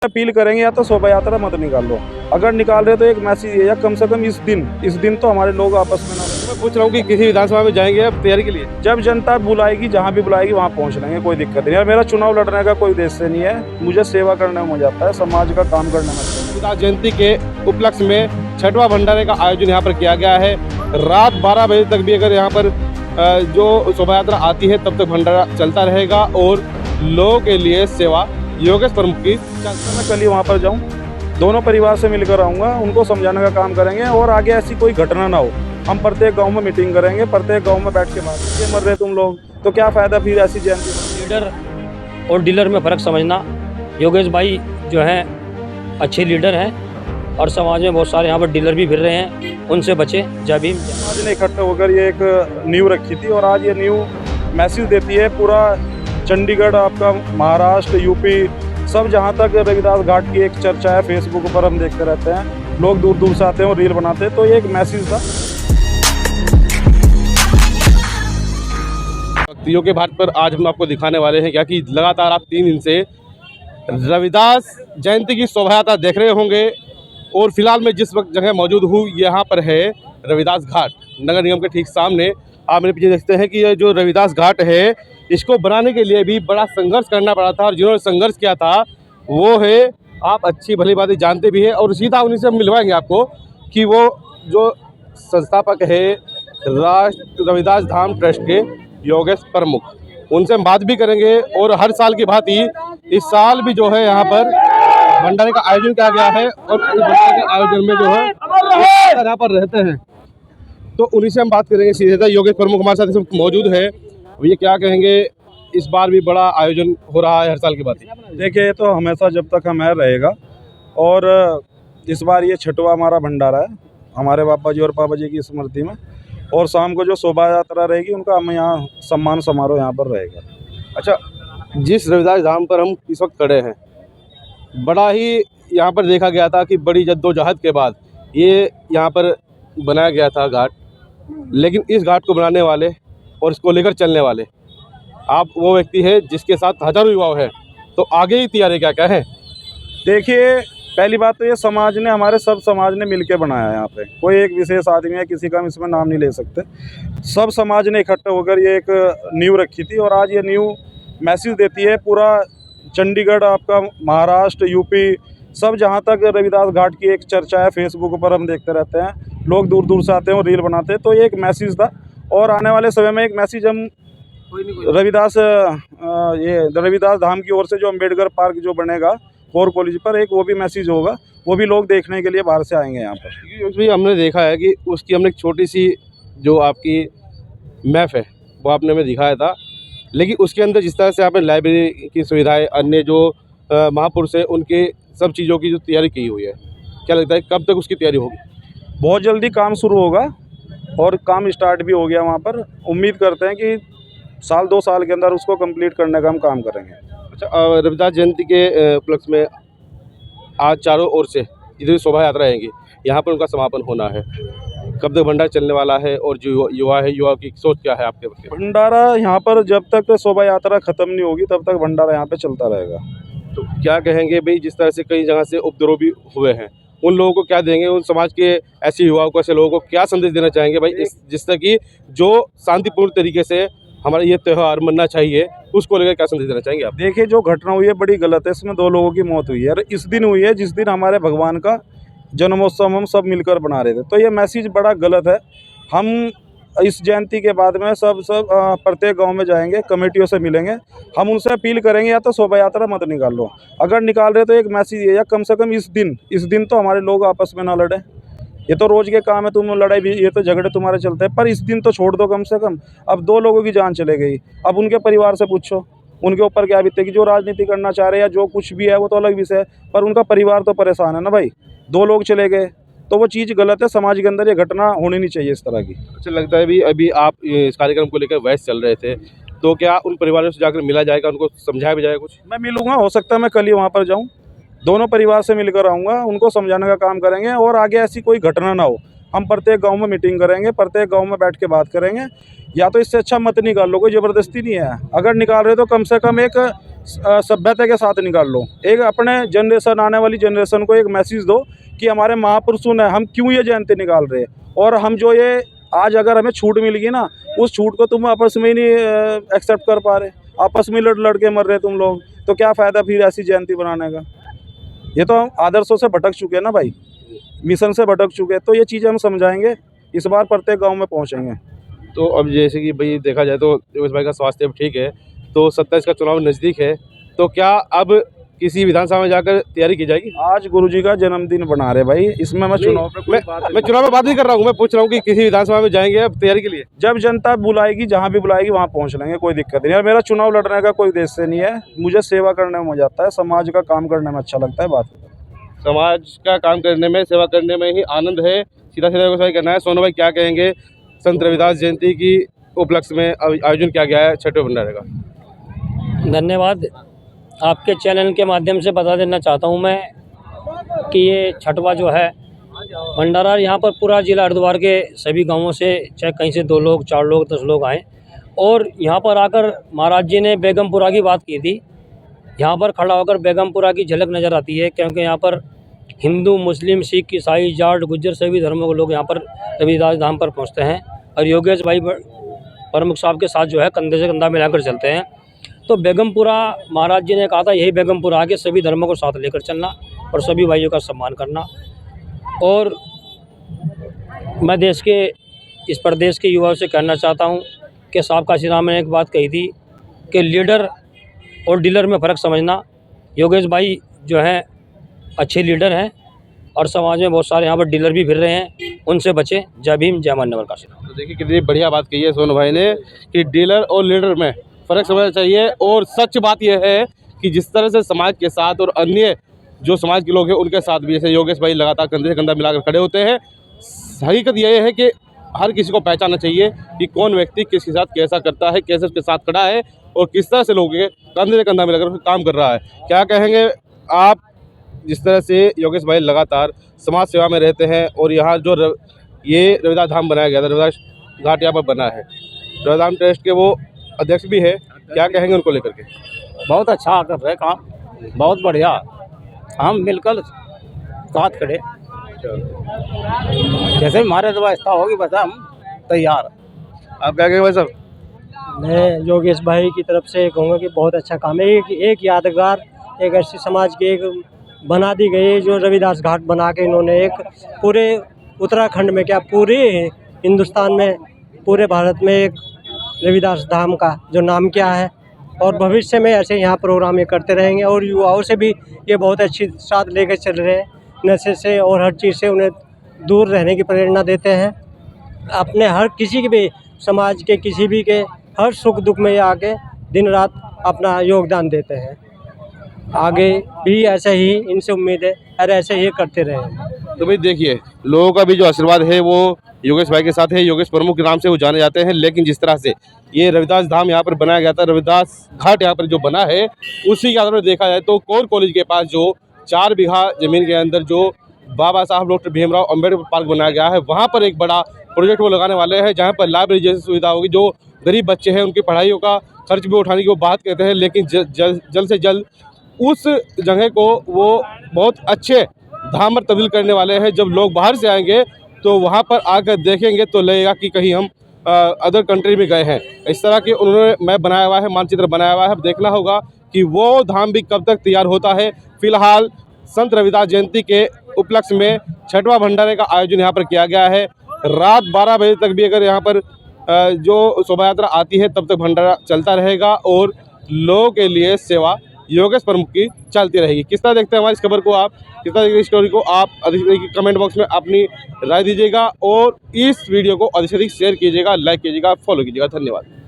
Appeal करेंगे या तो शोभा यात्रा मत निकाल लो, अगर निकाल रहे तो एक मैसेज है या कम से कम इस दिन तो हमारे लोग आपस में ना लड़ें। मैं पूछ रहा हूँ कि किसी विधानसभा में जाएंगे आप तैयारी के लिए? जब जनता बुलाएगी, जहाँ भी बुलाएगी वहाँ पहुँच लेंगे, कोई दिक्कत नहीं है। मेरा चुनाव लड़ने का कोई उद्देश्य नहीं है, मुझे सेवा करने में मजा आता है, समाज का काम करने में। रविदास जयंती के उपलक्ष्य में छठवां भंडारे का आयोजन यहाँ पर किया गया है। रात 12 बजे तक भी अगर यहाँ पर जो शोभा यात्रा आती है तब तक भंडारा चलता रहेगा और लोगों के लिए सेवा योगेश प्रमुख की। मैं कल ही वहाँ पर जाऊँ, दोनों परिवार से मिलकर आऊँगा, उनको समझाने का काम करेंगे और आगे ऐसी कोई घटना ना हो। हम प्रत्येक गांव में मीटिंग करेंगे, प्रत्येक गांव में बैठ के बात करेंगे। मर रहे तुम लोग तो क्या फ़ायदा फिर ऐसी जयंती। लीडर और डीलर में फ़र्क समझना। योगेश भाई जो हैं अच्छे लीडर हैं और समाज में बहुत सारे यहाँ पर डीलर भी फिर रहे हैं, उनसे बचे। जय भीम। समाज ने इकट्ठे होकर ये एक नींव रखी थी और आज ये नींव मैसेज देती है पूरा चंडीगढ़, आपका महाराष्ट्र, यूपी, सब जहाँ तक रविदास घाट की एक चर्चा है, फेसबुक पर हम देखते रहते हैं, लोग दूर दूर से आते हैं और रील बनाते हैं, तो ये एक मैसेज था। भक्तियों के घाट पर आज हम आपको दिखाने वाले हैं क्या कि लगातार आप 3 दिन से रविदास जयंती की शोभा यात्रा देख रहे होंगे और फिलहाल मैं जिस वक्त जगह मौजूद हूँ यहाँ पर है रविदास घाट, नगर निगम के ठीक सामने। आप मेरे पीछे देखते हैं कि ये जो रविदास घाट है इसको बनाने के लिए भी बड़ा संघर्ष करना पड़ा था और जिन्होंने संघर्ष किया था वो है, आप अच्छी भली बातें जानते भी हैं और सीधा उन्हीं से हम मिलवाएंगे आपको कि वो जो संस्थापक है राष्ट्र रविदास धाम ट्रस्ट के योगेश प्रमुख, उनसे हम बात भी करेंगे। और हर साल की भांति इस साल भी जो है यहाँ पर भंडारे का आयोजन किया गया है और इस भंडारे के आयोजन में जो है यहाँ पर रहते हैं तो उन्हीं से हम बात करेंगे सीधे। योगेश प्रमुख हमारे साथ इस वक्त मौजूद है। ये क्या कहेंगे, इस बार भी बड़ा आयोजन हो रहा है हर साल की बात? देखिए, ये तो हमेशा जब तक हम है रहेगा और इस बार ये छठवां हमारा भंडारा है हमारे बाबा जी और पापा जी की स्मृति में, और शाम को जो शोभा यात्रा रहेगी उनका हम यहाँ सम्मान समारोह यहाँ पर रहेगा। अच्छा, जिस रविदास धाम पर हम इस वक्त खड़े हैं, बड़ा ही यहाँ पर देखा गया था कि बड़ी जद्दोजहद के बाद ये यहाँ पर बनाया गया था घाट, लेकिन इस घाट को बनाने वाले और इसको लेकर चलने वाले आप वो व्यक्ति है जिसके साथ हजारों युवा है, तो आगे ही तैयारी क्या क्या है? देखिए, पहली बात तो ये समाज ने, हमारे सब समाज ने मिलके बनाया है। यहाँ पे कोई एक विशेष आदमी है, किसी का हम इसमें नाम नहीं ले सकते, सब समाज ने इकट्ठे होकर ये एक नींव रखी थी और आज ये नींव मैसेज देती है पूरा चंडीगढ़, आपका महाराष्ट्र, यूपी, सब जहाँ तक रविदास घाट की एक चर्चा है, फेसबुक पर हम देखते रहते हैं, लोग दूर दूर से आते हैं और रील बनाते हैं, तो ये एक मैसेज था। और आने वाले समय में एक मैसेज हम रविदास धाम की ओर से जो अम्बेडकर पार्क जो बनेगा कोर कॉलेज पर, एक वो भी मैसेज होगा, वो भी लोग देखने के लिए बाहर से आएंगे यहाँ पर। क्योंकि उसमें हमने देखा है कि उसकी हमने एक छोटी सी जो आपकी मैप है वो आपने हमें दिखाया था, लेकिन उसके अंदर जिस तरह से आपने लाइब्रेरी की सुविधाएं, अन्य जो महापुरुष हैं उनके सब चीज़ों की जो तैयारी की हुई है, क्या लगता है कब तक उसकी तैयारी होगी? बहुत जल्दी काम शुरू होगा और काम स्टार्ट भी हो गया वहाँ पर। उम्मीद करते हैं कि 1-2 साल के अंदर उसको कंप्लीट करने का हम काम करेंगे। अच्छा, रविदास जयंती के उपलक्ष्य में आज चारों ओर से जितनी शोभा यात्रा आएंगी यहाँ पर उनका समापन होना है, कब तक भंडारा चलने वाला है और जो युवा है, युवा की सोच क्या है आपके बच्चे? भंडारा यहाँ पर जब तक शोभा यात्रा ख़त्म नहीं होगी तब तक भंडारा यहाँ पे चलता रहेगा। तो क्या कहेंगे भाई, जिस तरह से कई जगह से उपद्रव भी हुए हैं, उन लोगों को क्या देंगे, उन समाज के ऐसे युवाओं को, ऐसे लोगों को क्या संदेश देना चाहेंगे भाई, जिस तरह की जो शांतिपूर्ण तरीके से हमारा ये त्यौहार मनना चाहिए, उसको लेकर क्या संदेश देना चाहेंगे आप? देखिए, जो घटना हुई है बड़ी गलत है, इसमें 2 लोगों की मौत हुई है और इस दिन हुई है जिस दिन हमारे भगवान का जन्मोत्सव हम सब मिलकर बना रहे थे, तो ये मैसेज बड़ा गलत है। हम इस जयंती के बाद में सब प्रत्येक गांव में जाएंगे, कमेटियों से मिलेंगे, हम उनसे अपील करेंगे या तो शोभा यात्रा मत निकाल लो, अगर निकाल रहे तो एक मैसेज है या कम से कम इस दिन तो हमारे लोग आपस में ना लड़ें। ये तो रोज़ के काम है, तुम लड़ाई भी, ये तो झगड़े तुम्हारे चलते हैं, पर इस दिन तो छोड़ दो कम से कम। अब 2 लोगों की जान चले गई, अब उनके परिवार से पूछो उनके ऊपर क्या बीतेगी। जो राजनीति करना चाह रहे हैं या जो कुछ भी है वो तो अलग विषय है, पर उनका परिवार तो परेशान है ना भाई। 2 लोग चले गए तो वो चीज़ गलत है, समाज के अंदर ये घटना होनी नहीं चाहिए इस तरह की। अच्छा, लगता है भी अभी आप इस कार्यक्रम को लेकर वैसे चल रहे थे, तो क्या उन परिवारों से जाकर मिला जाएगा, उनको समझाया भी जाएगा कुछ? मैं मिलूँगा, हो सकता है मैं कल ही वहाँ पर जाऊँ, दोनों परिवार से मिलकर आऊँगा, उनको समझाने का काम करेंगे और आगे ऐसी कोई घटना ना हो। हम प्रत्येक गांव में मीटिंग करेंगे, प्रत्येक गांव में बैठ के बात करेंगे। या तो इससे अच्छा मत निकाल लो, कोई ज़बरदस्ती नहीं है, अगर निकाल रहे तो कम से कम एक सभ्यता के साथ निकाल लो। एक अपने जनरेशन, आने वाली जनरेशन को एक मैसेज दो कि हमारे महापुरुषों ने, हम क्यों ये जयंती निकाल रहे हैं, और हम जो ये आज अगर हमें छूट मिल गई ना, उस छूट को तुम आपस में ही नहीं एक्सेप्ट कर पा रहे, आपस में लड़ के मर रहे तुम लोग, तो क्या फ़ायदा फिर ऐसी जयंती बनाने का। ये तो हम आदर्शों से भटक चुके हैं ना भाई, मिशन से भटक चुके हैं। तो ये चीज़ें हम समझाएंगे, इस बार प्रत्येक गांव में पहुंचेंगे। तो अब जैसे कि भाई देखा जाए तो योगेश भाई का स्वास्थ्य अब ठीक है, तो 27 का चुनाव नज़दीक है, तो क्या अब किसी विधानसभा में जाकर तैयारी की जाएगी? आज गुरुजी का जन्मदिन बना रहे भाई, इसमें मैं चुनाव पे कोई बात मैं चुनाव में बात नहीं कर रहा हूँ, मैं पूछ रहा हूँ कि किसी विधानसभा में जाएंगे अब तैयारी के लिए? जब जनता बुलाएगी, जहाँ भी बुलाएगी वहाँ पहुँच लेंगे, कोई दिक्कत नहीं है। मेरा चुनाव लड़ने का कोई उद्देश्य नहीं है, मुझे सेवा करने में मजा आता है, समाज का काम करने में अच्छा लगता है। बात समाज का काम करने में, सेवा करने में ही आनंद है। सीधा सीधा योगेश भाई कहना है। सोनू भाई क्या कहेंगे? संत रविदास जयंती की उपलक्ष्य में आयोजन किया गया है छठवें भंडारे का। धन्यवाद। आपके चैनल के माध्यम से बता देना चाहता हूँ मैं कि ये छठवा जो है भंडारा, यहाँ पर पूरा जिला हरिद्वार के सभी गांवों से, चाहे कहीं से 2 लोग, 4 लोग, 10 लोग आए, और यहाँ पर आकर महाराज जी ने बेगमपुरा की बात की थी। यहाँ पर खड़ा होकर बेगमपुरा की झलक नज़र आती है, क्योंकि यहाँ पर हिंदू, मुस्लिम, सिख, ईसाई, जाट, गुज्जर सभी धर्मों के लोग यहाँ पर रविदास धाम पर पहुँचते हैं, और योगेश भाई प्रमुख साहब के साथ जो है कंधे से कंधा मिलाकर चलते हैं। तो बेगमपुरा, महाराज जी ने कहा था यही बेगमपुरा आके सभी धर्मों को साथ लेकर चलना और सभी भाइयों का सम्मान करना। और मैं देश के, इस प्रदेश के युवाओं से कहना चाहता हूँ कि साहब काशी राम ने एक बात कही थी कि लीडर और डीलर में फ़र्क समझना। योगेश भाई जो हैं अच्छे लीडर हैं, और समाज में बहुत सारे यहाँ पर डीलर भी फिर रहे हैं, उनसे बचें। जय भीम, जय मान्यवर काशी राम। तो देखिए कितनी बढ़िया बात कही है सोनू भाई ने कि डीलर और लीडर में फ़र्क समझना चाहिए। और सच बात यह है कि जिस तरह से समाज के साथ और अन्य जो समाज के लोग हैं उनके साथ भी, जैसे योगेश भाई लगातार कंधे से कंधा मिलाकर खड़े होते हैं, हकीकत यह है कि हर किसी को पहचानना चाहिए कि कौन व्यक्ति किसके साथ कैसा करता है, कैसे उसके साथ खड़ा है और किस तरह से लोगों के कंधे से कंधा मिलाकर काम कर रहा है। क्या कहेंगे आप, जिस तरह से योगेश भाई लगातार समाज सेवा में रहते हैं, और यहाँ जो ये रविदास धाम बनाया गया था, रविदास घाट यहाँ पर बना है, रविदास ट्रस्ट के वो अध्यक्ष भी है, क्या कहेंगे उनको लेकर के? बहुत अच्छा कर रहे काम, बहुत बढ़िया, हम मिलकर साथ खड़े, जैसे हमारे व्यवस्था होगी बस हम तैयार। आप क्या कहेंगे भाई साहब? मैं योगेश भाई की तरफ से कहूँगा कि बहुत अच्छा काम है। एक यादगार, एक ऐसी समाज की एक बना दी गई जो रविदास घाट बना के इन्होंने एक पूरे उत्तराखंड में, क्या पूरे हिंदुस्तान में, पूरे भारत में एक रविदास धाम का जो नाम किया है। और भविष्य में ऐसे यहाँ प्रोग्राम ये करते रहेंगे, और युवाओं से भी ये बहुत अच्छी साथ लेकर चल रहे हैं, नशे से और हर चीज़ से उन्हें दूर रहने की प्रेरणा देते हैं। अपने हर किसी के भी, समाज के किसी भी के हर सुख दुख में ये आके दिन रात अपना योगदान देते हैं। आगे भी ऐसे ही इनसे उम्मीद है, और ऐसे ही करते रहें। तो भाई देखिए, लोगों का भी जो आशीर्वाद है वो योगेश भाई के साथ है। योगेश प्रमुख के नाम से वो जाने जाते हैं, लेकिन जिस तरह से ये रविदास धाम यहाँ पर बनाया गया था, रविदास घाट यहाँ पर जो बना है, उसी के आधार पर देखा जाए तो कोर कॉलेज के पास जो 4 बीघा ज़मीन के अंदर जो बाबा साहब डॉक्टर भीमराव अम्बेडकर पार्क बनाया गया है, वहाँ पर एक बड़ा प्रोजेक्ट वो लगाने वाले हैं, जहाँ पर लाइब्रेरी जैसी सुविधा होगी। जो गरीब बच्चे हैं उनकी पढ़ाइयों का खर्च भी उठाने की वो बात कहते हैं, लेकिन जल्द से जल्द उस जगह को वो बहुत अच्छे धाम पर तब्दील करने वाले हैं। जब लोग बाहर से आएंगे तो वहाँ पर आकर देखेंगे तो लगेगा कि कहीं हम अदर कंट्री में गए हैं। इस तरह के उन्होंने मैप बनाया हुआ है, मानचित्र बनाया हुआ है। अब देखना होगा कि वो धाम भी कब तक तैयार होता है। फिलहाल संत रविदास जयंती के उपलक्ष्य में छठवां भंडारे का आयोजन यहाँ पर किया गया है। रात 12 बजे तक भी अगर यहाँ पर जो शोभा यात्रा आती है तब तक भंडारा चलता रहेगा, और लोगों के लिए सेवा योगेश प्रमुख की चलती रहेगी। किस तरह देखते हैं हमारी इस खबर को आप, किस तरह की स्टोरी को आप, अधिक कमेंट बॉक्स में अपनी राय दीजिएगा, और इस वीडियो को अधिक से अधिक शेयर कीजिएगा, लाइक कीजिएगा, फॉलो कीजिएगा। धन्यवाद।